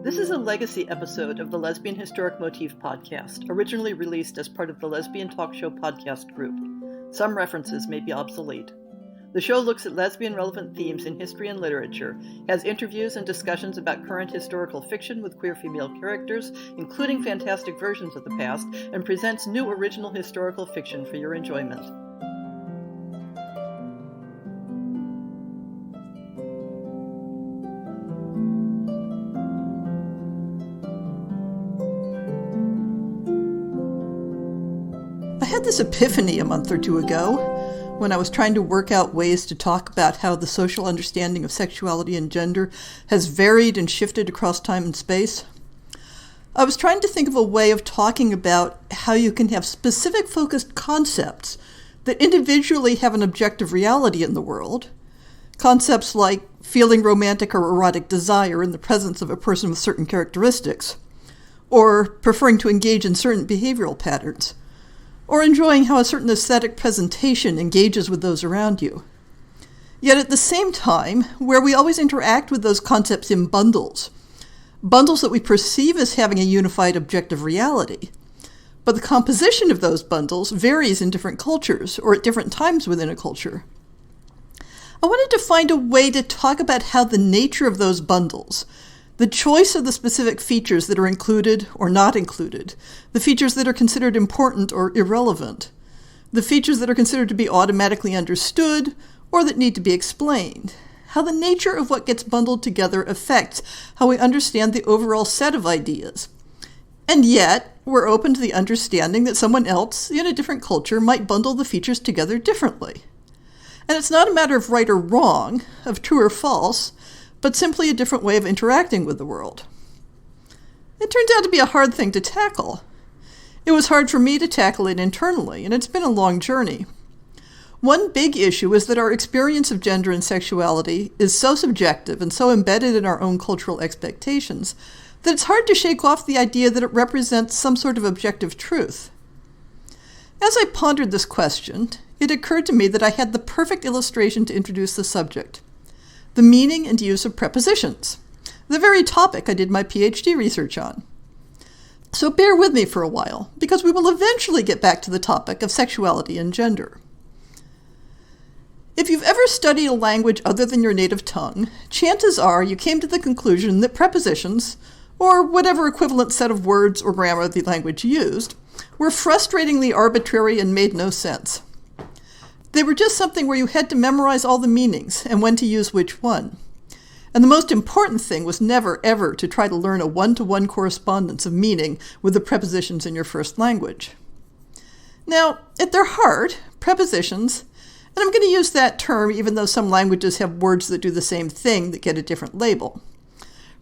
This is a legacy episode of the Lesbian Historic Motif podcast, originally released as part of the Lesbian Talk Show podcast group. Some references may be obsolete. The show looks at lesbian-relevant themes in history and literature, has interviews and discussions about current historical fiction with queer female characters, including fantastic versions of the past, and presents new original historical fiction for your enjoyment. I had this epiphany a month or two ago when I was trying to work out ways to talk about how the social understanding of sexuality and gender has varied and shifted across time and space. I was trying to think of a way of talking about how you can have specific focused concepts that individually have an objective reality in the world. Concepts like feeling romantic or erotic desire in the presence of a person with certain characteristics, or preferring to engage in certain behavioral patterns, or enjoying how a certain aesthetic presentation engages with those around you. Yet at the same time, where we always interact with those concepts in bundles that we perceive as having a unified objective reality, but the composition of those bundles varies in different cultures or at different times within a culture. I wanted to find a way to talk about how the nature of those bundles, the choice of the specific features that are included or not included, the features that are considered important or irrelevant, the features that are considered to be automatically understood or that need to be explained, how the nature of what gets bundled together affects how we understand the overall set of ideas. And yet, we're open to the understanding that someone else in a different culture might bundle the features together differently. And it's not a matter of right or wrong, of true or false, but simply a different way of interacting with the world. It turned out to be a hard thing to tackle. It was hard for me to tackle it internally, and it's been a long journey. One big issue is that our experience of gender and sexuality is so subjective and so embedded in our own cultural expectations that it's hard to shake off the idea that it represents some sort of objective truth. As I pondered this question, it occurred to me that I had the perfect illustration to introduce the subject: the meaning and use of prepositions, the very topic I did my PhD research on. So bear with me for a while, because we will eventually get back to the topic of sexuality and gender. If you've ever studied a language other than your native tongue, chances are you came to the conclusion that prepositions, or whatever equivalent set of words or grammar the language used, were frustratingly arbitrary and made no sense. They were just something where you had to memorize all the meanings and when to use which one. And the most important thing was never, ever to try to learn a one-to-one correspondence of meaning with the prepositions in your first language. Now, at their heart, prepositions, and I'm going to use that term even though some languages have words that do the same thing that get a different label.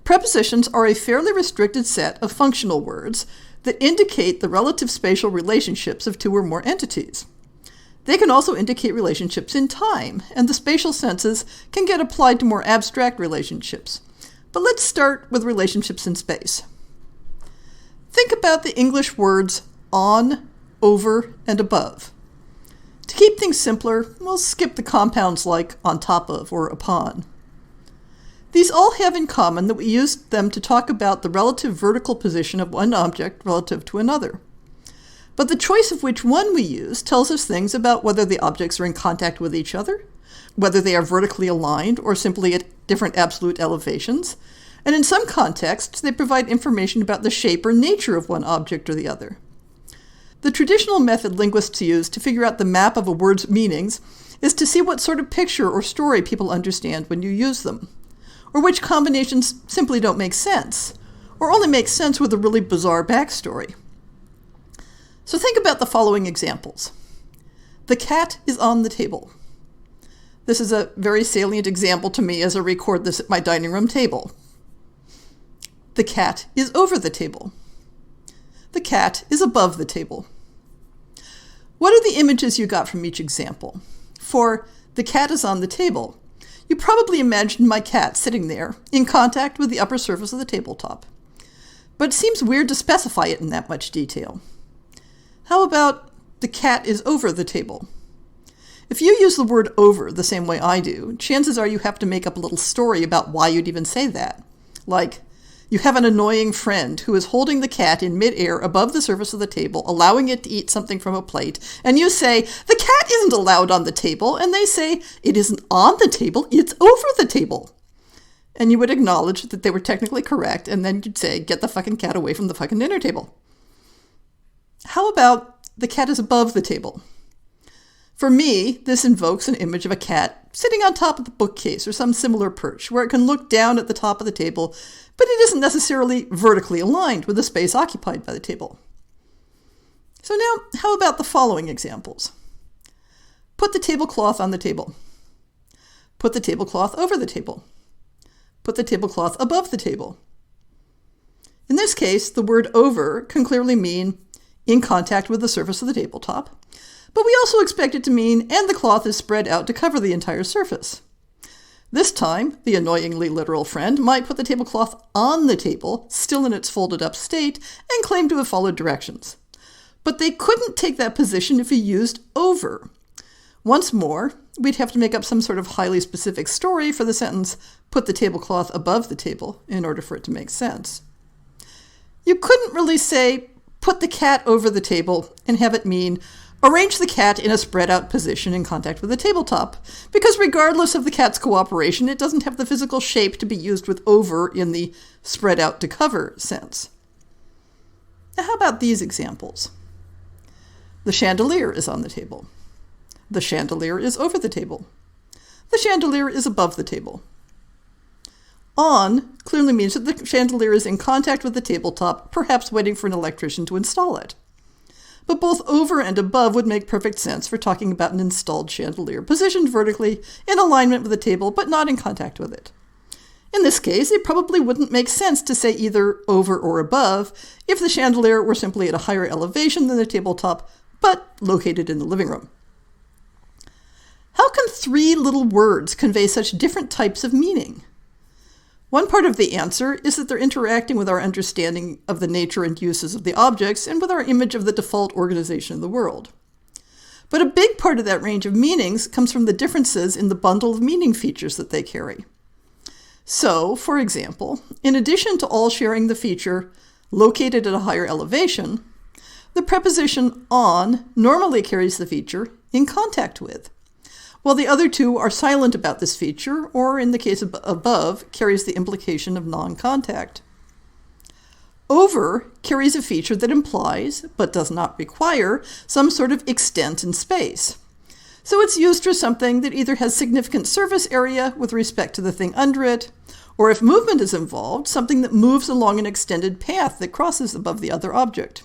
Prepositions are a fairly restricted set of functional words that indicate the relative spatial relationships of two or more entities. They can also indicate relationships in time, and the spatial senses can get applied to more abstract relationships. But let's start with relationships in space. Think about the English words on, over, and above. To keep things simpler, we'll skip the compounds like on top of or upon. These all have in common that we use them to talk about the relative vertical position of one object relative to another. But the choice of which one we use tells us things about whether the objects are in contact with each other, whether they are vertically aligned or simply at different absolute elevations, and in some contexts they provide information about the shape or nature of one object or the other. The traditional method linguists use to figure out the map of a word's meanings is to see what sort of picture or story people understand when you use them, or which combinations simply don't make sense, or only make sense with a really bizarre backstory. So think about the following examples. The cat is on the table. This is a very salient example to me as I record this at my dining room table. The cat is over the table. The cat is above the table. What are the images you got from each example? For the cat is on the table, you probably imagined my cat sitting there in contact with the upper surface of the tabletop. But it seems weird to specify it in that much detail. How about the cat is over the table? If you use the word over the same way I do, chances are you have to make up a little story about why you'd even say that. Like, You have an annoying friend who is holding the cat in midair above the surface of the table, allowing it to eat something from a plate, and you say, "The cat isn't allowed on the table," and they say, "It isn't on the table, it's over the table." And you would acknowledge that they were technically correct, and then you'd say, "Get the fucking cat away from the fucking dinner table." How about the cat is above the table? For me, this invokes an image of a cat sitting on top of the bookcase or some similar perch where it can look down at the top of the table, but it isn't necessarily vertically aligned with the space occupied by the table. So now, how about the following examples? Put the tablecloth on the table. Put the tablecloth over the table. Put the tablecloth above the table. In this case, the word over can clearly mean in contact with the surface of the tabletop, but we also expect it to mean and the cloth is spread out to cover the entire surface. This time, the annoyingly literal friend might put the tablecloth on the table, still in its folded up state, and claim to have followed directions. But they couldn't take that position if he used over. Once more, we'd have to make up some sort of highly specific story for the sentence, "put the tablecloth above the table," in order for it to make sense. You couldn't really say, "put the cat over the table," and have it mean, "arrange the cat in a spread out position in contact with the tabletop," because regardless of the cat's cooperation, it doesn't have the physical shape to be used with over in the spread out to cover sense. Now, how about these examples? The chandelier is on the table. The chandelier is over the table. The chandelier is above the table. On clearly means that the chandelier is in contact with the tabletop, perhaps waiting for an electrician to install it. But both over and above would make perfect sense for talking about an installed chandelier, positioned vertically in alignment with the table, but not in contact with it. In this case, it probably wouldn't make sense to say either over or above if the chandelier were simply at a higher elevation than the tabletop, but located in the living room. How can three little words convey such different types of meaning? One part of the answer is that they're interacting with our understanding of the nature and uses of the objects and with our image of the default organization of the world. But a big part of that range of meanings comes from the differences in the bundle of meaning features that they carry. So, for example, in addition to all sharing the feature located at a higher elevation, the preposition on normally carries the feature in contact with, while the other two are silent about this feature, or in the case of above, carries the implication of non-contact. Over carries a feature that implies, but does not require, some sort of extent in space. So it's used for something that either has significant surface area with respect to the thing under it, or if movement is involved, something that moves along an extended path that crosses above the other object.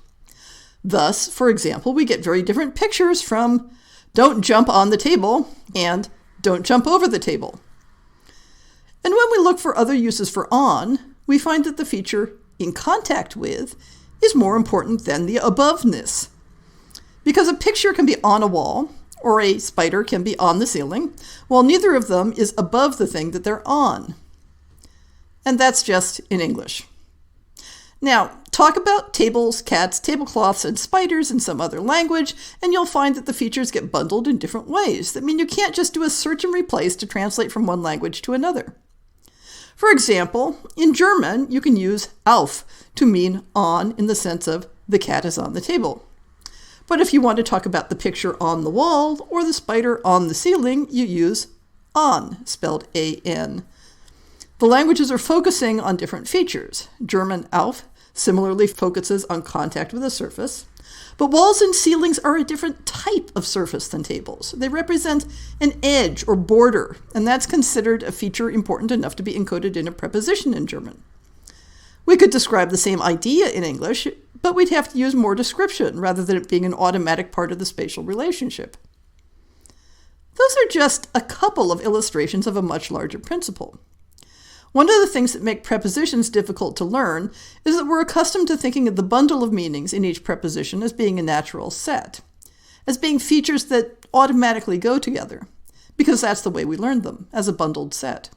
Thus, for example, we get very different pictures from "don't jump on the table" and "don't jump over the table." And when we look for other uses for on, we find that the feature in contact with is more important than the aboveness. Because a picture can be on a wall, or a spider can be on the ceiling, while neither of them is above the thing that they're on. And that's just in English. Now, talk about tables, cats, tablecloths, and spiders in some other language, and you'll find that the features get bundled in different ways. That mean you can't just do a search and replace to translate from one language to another. For example, in German, you can use auf to mean on in the sense of the cat is on the table. But if you want to talk about the picture on the wall or the spider on the ceiling, you use on, spelled A-N. The languages are focusing on different features. German auf similarly focuses on contact with a surface, but walls and ceilings are a different type of surface than tables. They represent an edge or border, and that's considered a feature important enough to be encoded in a preposition in German. We could describe the same idea in English, but we'd have to use more description rather than it being an automatic part of the spatial relationship. Those are just a couple of illustrations of a much larger principle. One of the things that make prepositions difficult to learn is that we're accustomed to thinking of the bundle of meanings in each preposition as being a natural set, as being features that automatically go together, because that's the way we learned them, as a bundled set.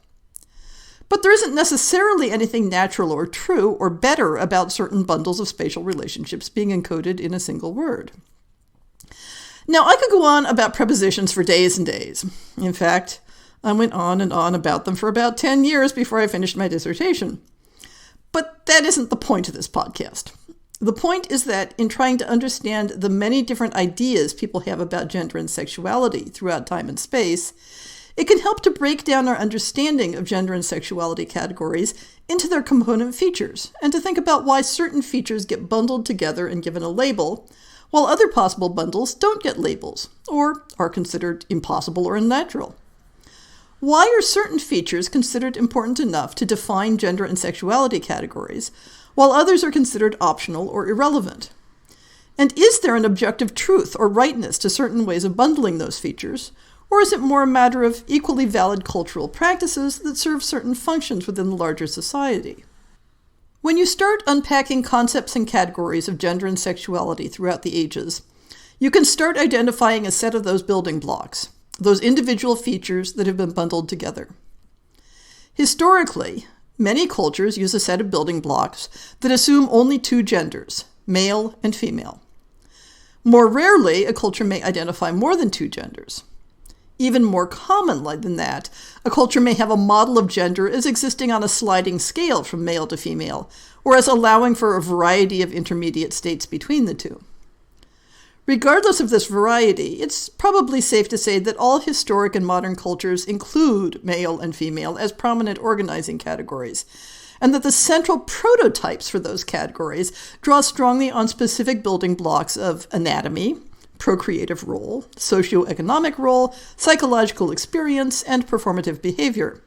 But there isn't necessarily anything natural or true or better about certain bundles of spatial relationships being encoded in a single word. Now, I could go on about prepositions for days and days. In fact, I went on and on about them for about 10 years before I finished my dissertation. But that isn't the point of this podcast. The point is that in trying to understand the many different ideas people have about gender and sexuality throughout time and space, it can help to break down our understanding of gender and sexuality categories into their component features, and to think about why certain features get bundled together and given a label, while other possible bundles don't get labels, or are considered impossible or unnatural. Why are certain features considered important enough to define gender and sexuality categories, while others are considered optional or irrelevant? And is there an objective truth or rightness to certain ways of bundling those features, or is it more a matter of equally valid cultural practices that serve certain functions within the larger society? When you start unpacking concepts and categories of gender and sexuality throughout the ages, you can start identifying a set of those building blocks, those individual features that have been bundled together. Historically, many cultures use a set of building blocks that assume only two genders, male and female. More rarely, a culture may identify more than two genders. Even more commonly than that, a culture may have a model of gender as existing on a sliding scale from male to female, or as allowing for a variety of intermediate states between the two. Regardless of this variety, it's probably safe to say that all historic and modern cultures include male and female as prominent organizing categories, and that the central prototypes for those categories draw strongly on specific building blocks of anatomy, procreative role, socioeconomic role, psychological experience, and performative behavior.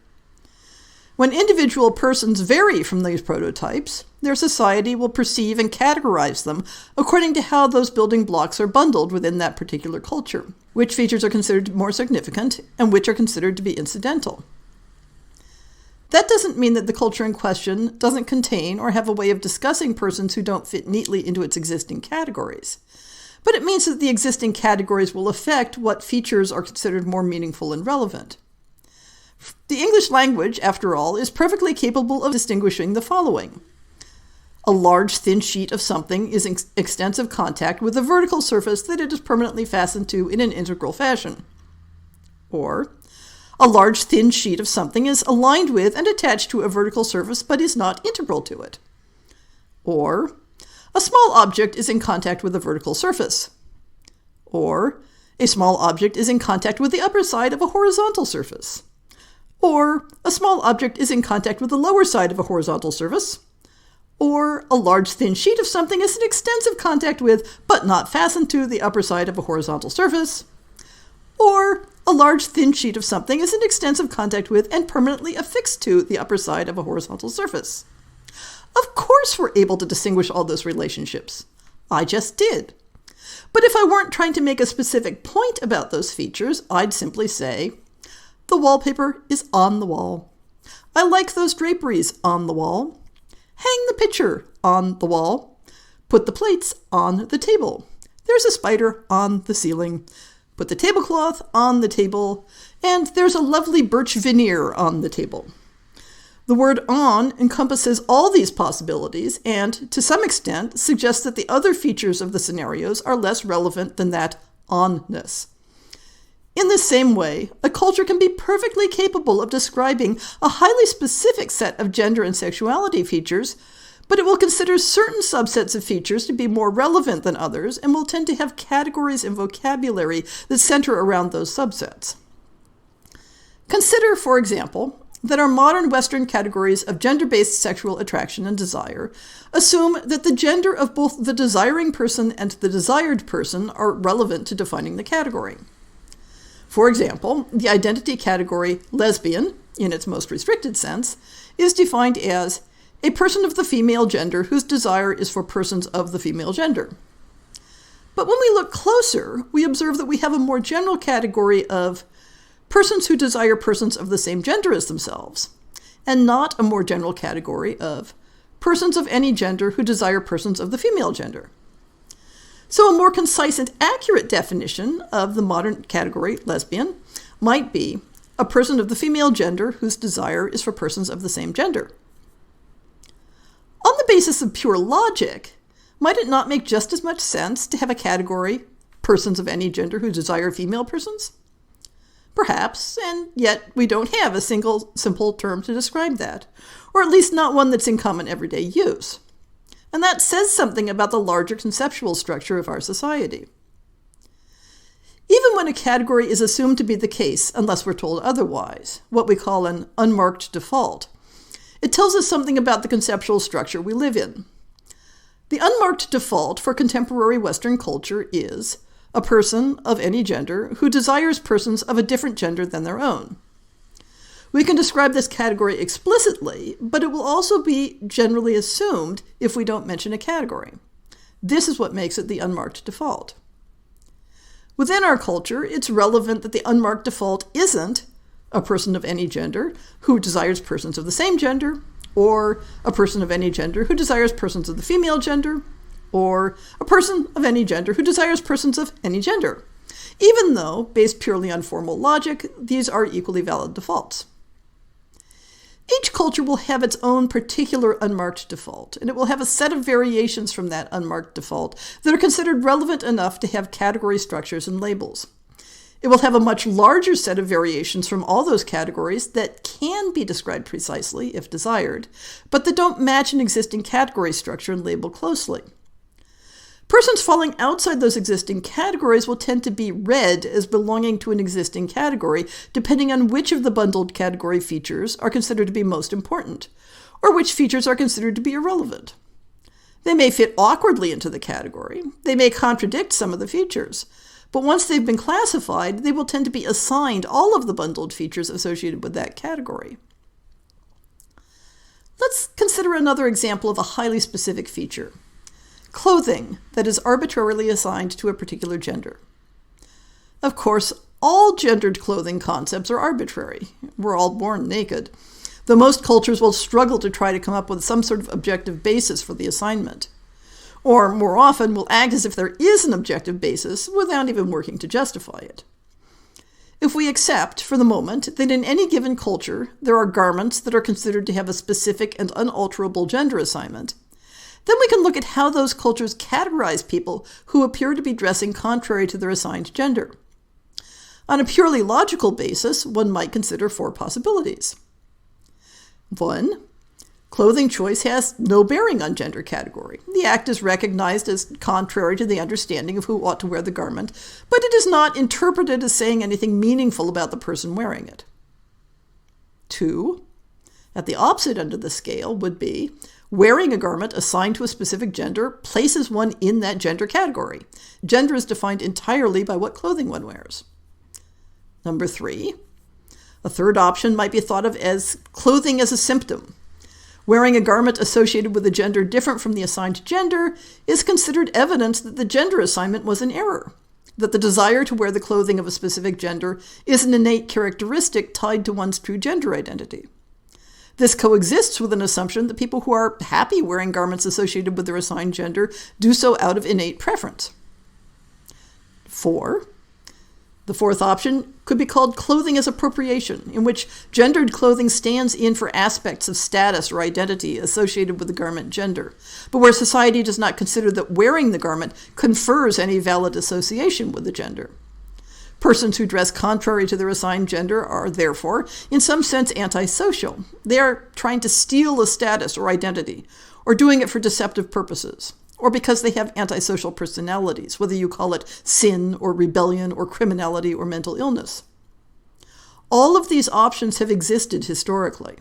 When individual persons vary from these prototypes, their society will perceive and categorize them according to how those building blocks are bundled within that particular culture, which features are considered more significant and which are considered to be incidental. That doesn't mean that the culture in question doesn't contain or have a way of discussing persons who don't fit neatly into its existing categories. But it means that the existing categories will affect what features are considered more meaningful and relevant. The English language, after all, is perfectly capable of distinguishing the following. A large, thin sheet of something is in extensive contact with a vertical surface that it is permanently fastened to in an integral fashion. Or, a large, thin sheet of something is aligned with and attached to a vertical surface but is not integral to it. Or, a small object is in contact with a vertical surface. Or, a small object is in contact with the upper side of a horizontal surface. Or, a small object is in contact with the lower side of a horizontal surface. Or, a large thin sheet of something is in extensive contact with, but not fastened to, the upper side of a horizontal surface. Or, a large thin sheet of something is in extensive contact with and permanently affixed to the upper side of a horizontal surface. Of course we're able to distinguish all those relationships. I just did. But if I weren't trying to make a specific point about those features, I'd simply say, the wallpaper is on the wall. I like those draperies on the wall. Hang the picture on the wall. Put the plates on the table. There's a spider on the ceiling. Put the tablecloth on the table. And there's a lovely birch veneer on the table. The word on encompasses all these possibilities and, to some extent, suggests that the other features of the scenarios are less relevant than that onness. In the same way, a culture can be perfectly capable of describing a highly specific set of gender and sexuality features, but it will consider certain subsets of features to be more relevant than others and will tend to have categories and vocabulary that center around those subsets. Consider, for example, that our modern Western categories of gender-based sexual attraction and desire assume that the gender of both the desiring person and the desired person are relevant to defining the category. For example, the identity category lesbian, in its most restricted sense, is defined as a person of the female gender whose desire is for persons of the female gender. But when we look closer, we observe that we have a more general category of persons who desire persons of the same gender as themselves, and not a more general category of persons of any gender who desire persons of the female gender. So a more concise and accurate definition of the modern category lesbian might be a person of the female gender whose desire is for persons of the same gender. On the basis of pure logic, might it not make just as much sense to have a category persons of any gender who desire female persons? Perhaps, and yet we don't have a single simple term to describe that, or at least not one that's in common everyday use. And that says something about the larger conceptual structure of our society. Even when a category is assumed to be the case, unless we're told otherwise, what we call an unmarked default, it tells us something about the conceptual structure we live in. The unmarked default for contemporary Western culture is a person of any gender who desires persons of a different gender than their own. We can describe this category explicitly, but it will also be generally assumed if we don't mention a category. This is what makes it the unmarked default. Within our culture, it's relevant that the unmarked default isn't a person of any gender who desires persons of the same gender, or a person of any gender who desires persons of the female gender, or a person of any gender who desires persons of any gender, even though, based purely on formal logic, these are equally valid defaults. Each culture will have its own particular unmarked default, and it will have a set of variations from that unmarked default that are considered relevant enough to have category structures and labels. It will have a much larger set of variations from all those categories that can be described precisely, if desired, but that don't match an existing category structure and label closely. Persons falling outside those existing categories will tend to be read as belonging to an existing category, depending on which of the bundled category features are considered to be most important, or which features are considered to be irrelevant. They may fit awkwardly into the category. They may contradict some of the features. But once they've been classified, they will tend to be assigned all of the bundled features associated with that category. Let's consider another example of a highly specific feature. Clothing that is arbitrarily assigned to a particular gender. Of course, all gendered clothing concepts are arbitrary. We're all born naked, though most cultures will struggle to try to come up with some sort of objective basis for the assignment, or more often will act as if there is an objective basis without even working to justify it. If we accept, for the moment, that in any given culture there are garments that are considered to have a specific and unalterable gender assignment, then we can look at how those cultures categorize people who appear to be dressing contrary to their assigned gender. On a purely logical basis, one might consider 4 possibilities. 1. Clothing choice has no bearing on gender category. The act is recognized as contrary to the understanding of who ought to wear the garment, but it is not interpreted as saying anything meaningful about the person wearing it. 2. At the opposite end of the scale would be wearing a garment assigned to a specific gender places one in that gender category. Gender is defined entirely by what clothing one wears. Number 3, a third option might be thought of as clothing as a symptom. Wearing a garment associated with a gender different from the assigned gender is considered evidence that the gender assignment was an error, that the desire to wear the clothing of a specific gender is an innate characteristic tied to one's true gender identity. This coexists with an assumption that people who are happy wearing garments associated with their assigned gender do so out of innate preference. 4. The fourth option could be called clothing as appropriation, in which gendered clothing stands in for aspects of status or identity associated with the garment gender, but where society does not consider that wearing the garment confers any valid association with the gender. Persons who dress contrary to their assigned gender are, therefore, in some sense antisocial. They are trying to steal a status or identity, or doing it for deceptive purposes, or because they have antisocial personalities, whether you call it sin or rebellion or criminality or mental illness. All of these options have existed historically.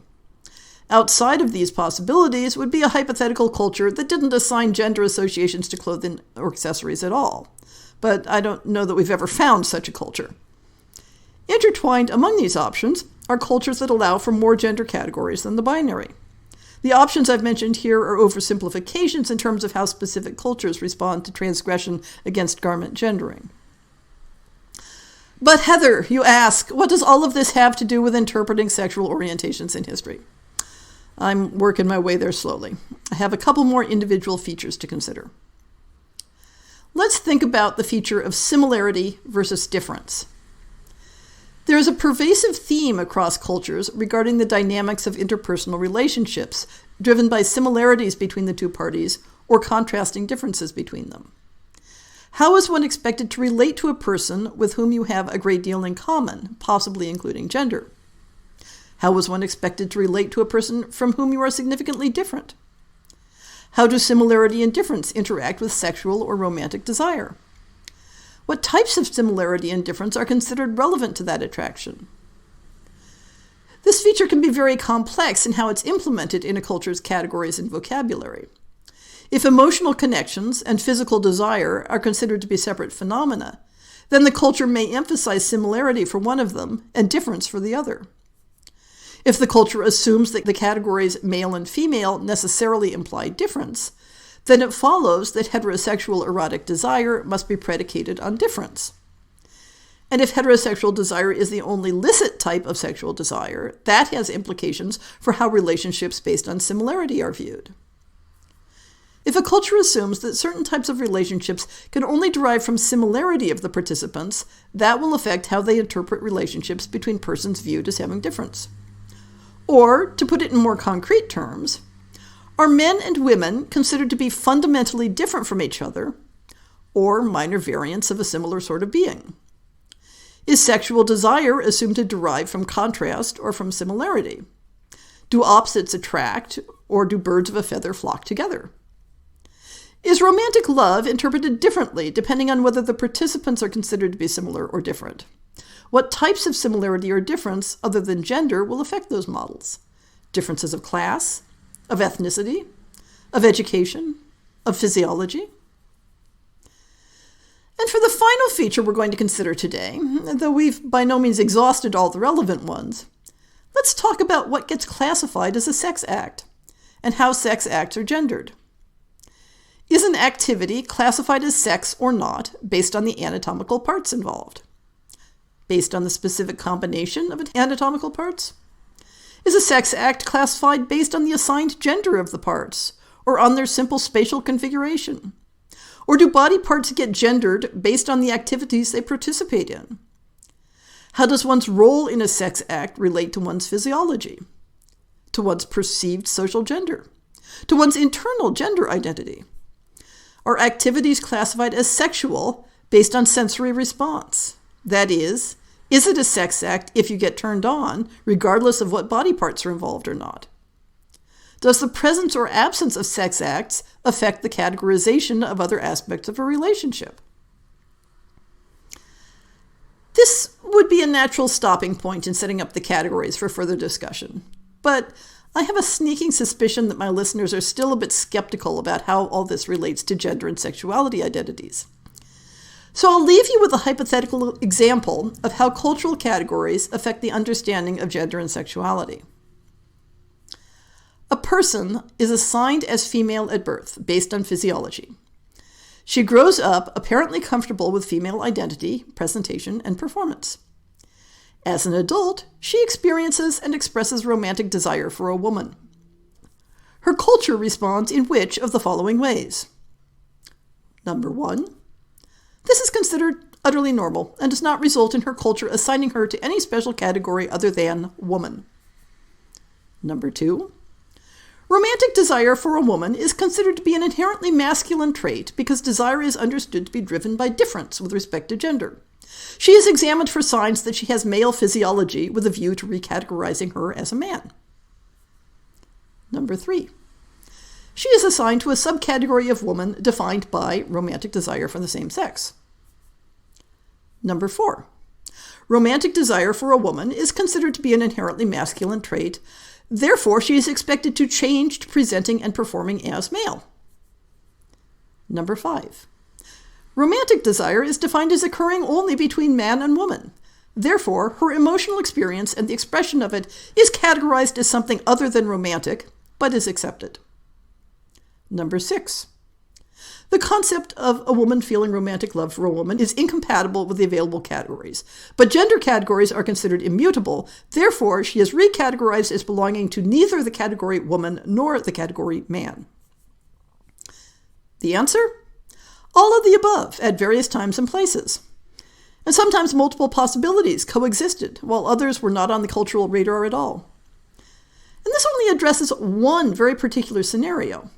Outside of these possibilities would be a hypothetical culture that didn't assign gender associations to clothing or accessories at all. But I don't know that we've ever found such a culture. Intertwined among these options are cultures that allow for more gender categories than the binary. The options I've mentioned here are oversimplifications in terms of how specific cultures respond to transgression against garment gendering. But Heather, you ask, what does all of this have to do with interpreting sexual orientations in history? I'm working my way there slowly. I have a couple more individual features to consider. Let's think about the feature of similarity versus difference. There is a pervasive theme across cultures regarding the dynamics of interpersonal relationships, driven by similarities between the two parties or contrasting differences between them. How is one expected to relate to a person with whom you have a great deal in common, possibly including gender? How is one expected to relate to a person from whom you are significantly different? How do similarity and difference interact with sexual or romantic desire? What types of similarity and difference are considered relevant to that attraction? This feature can be very complex in how it's implemented in a culture's categories and vocabulary. If emotional connections and physical desire are considered to be separate phenomena, then the culture may emphasize similarity for one of them and difference for the other. If the culture assumes that the categories male and female necessarily imply difference, then it follows that heterosexual erotic desire must be predicated on difference. And if heterosexual desire is the only licit type of sexual desire, that has implications for how relationships based on similarity are viewed. If a culture assumes that certain types of relationships can only derive from similarity of the participants, that will affect how they interpret relationships between persons viewed as having difference. Or, to put it in more concrete terms, are men and women considered to be fundamentally different from each other, or minor variants of a similar sort of being? Is sexual desire assumed to derive from contrast or from similarity? Do opposites attract, or do birds of a feather flock together? Is romantic love interpreted differently depending on whether the participants are considered to be similar or different? What types of similarity or difference, other than gender, will affect those models? Differences of class, of ethnicity, of education, of physiology? And for the final feature we're going to consider today, though we've by no means exhausted all the relevant ones, let's talk about what gets classified as a sex act and how sex acts are gendered. Is an activity classified as sex or not based on the anatomical parts involved? Based on the specific combination of anatomical parts? Is a sex act classified based on the assigned gender of the parts, or on their simple spatial configuration? Or do body parts get gendered based on the activities they participate in? How does one's role in a sex act relate to one's physiology, to one's perceived social gender, to one's internal gender identity? Are activities classified as sexual based on sensory response? That is it a sex act if you get turned on, regardless of what body parts are involved or not? Does the presence or absence of sex acts affect the categorization of other aspects of a relationship? This would be a natural stopping point in setting up the categories for further discussion, but I have a sneaking suspicion that my listeners are still a bit skeptical about how all this relates to gender and sexuality identities. So I'll leave you with a hypothetical example of how cultural categories affect the understanding of gender and sexuality. A person is assigned as female at birth based on physiology. She grows up apparently comfortable with female identity, presentation, and performance. As an adult, she experiences and expresses romantic desire for a woman. Her culture responds in which of the following ways? Number 1, this is considered utterly normal and does not result in her culture assigning her to any special category other than woman. Number 2, romantic desire for a woman is considered to be an inherently masculine trait because desire is understood to be driven by difference with respect to gender. She is examined for signs that she has male physiology with a view to recategorizing her as a man. Number 3, she is assigned to a subcategory of woman defined by romantic desire for the same sex. Number 4, romantic desire for a woman is considered to be an inherently masculine trait. Therefore, she is expected to change to presenting and performing as male. Number 5, romantic desire is defined as occurring only between man and woman. Therefore, her emotional experience and the expression of it is categorized as something other than romantic, but is accepted. Number 6, the concept of a woman feeling romantic love for a woman is incompatible with the available categories, but gender categories are considered immutable. Therefore, she is recategorized as belonging to neither the category woman nor the category man. The answer? All of the above at various times and places. And sometimes multiple possibilities coexisted, while others were not on the cultural radar at all. And this only addresses one very particular scenario.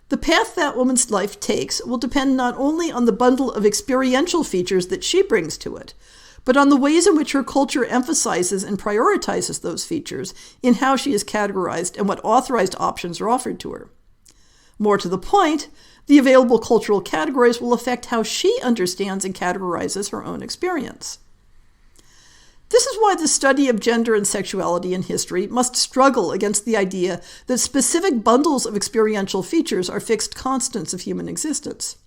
The path that woman's life takes will depend not only on the bundle of experiential features that she brings to it, but on the ways in which her culture emphasizes and prioritizes those features in how she is categorized and what authorized options are offered to her. More to the point, the available cultural categories will affect how she understands and categorizes her own experience. This is why the study of gender and sexuality in history must struggle against the idea that specific bundles of experiential features are fixed constants of human existence.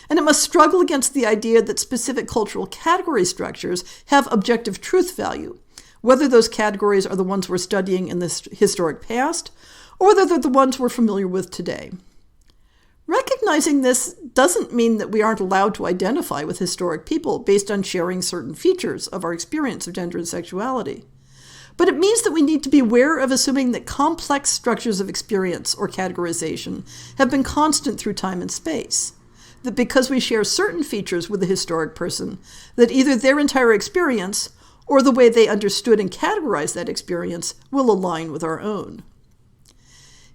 And it must struggle against the idea that specific cultural category structures have objective truth value, whether those categories are the ones we're studying in this historic past, or whether they're the ones we're familiar with today. Recognizing this doesn't mean that we aren't allowed to identify with historic people based on sharing certain features of our experience of gender and sexuality. But it means that we need to be aware of assuming that complex structures of experience or categorization have been constant through time and space. That because we share certain features with a historic person, that either their entire experience or the way they understood and categorized that experience will align with our own.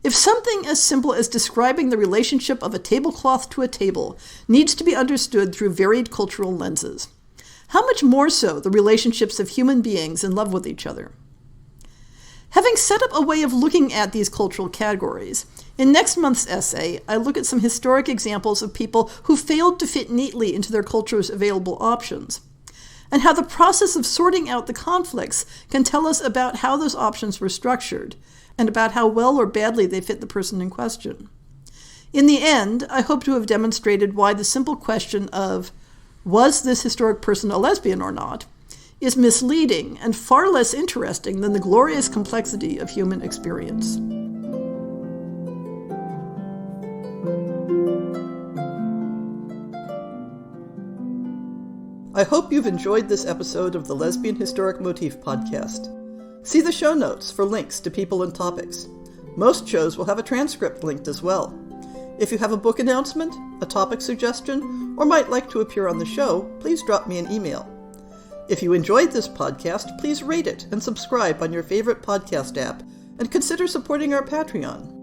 If something as simple as describing the relationship of a tablecloth to a table needs to be understood through varied cultural lenses, how much more so the relationships of human beings in love with each other? Having set up a way of looking at these cultural categories, in next month's essay, I look at some historic examples of people who failed to fit neatly into their culture's available options, and how the process of sorting out the conflicts can tell us about how those options were structured, and about how well or badly they fit the person in question. In the end, I hope to have demonstrated why the simple question of, was this historic person a lesbian or not, is misleading and far less interesting than the glorious complexity of human experience. I hope you've enjoyed this episode of the Lesbian Historic Motif Podcast. See the show notes for links to people and topics. Most shows will have a transcript linked as well. If you have a book announcement, a topic suggestion, or might like to appear on the show, please drop me an email. If you enjoyed this podcast, please rate it and subscribe on your favorite podcast app, and consider supporting our Patreon.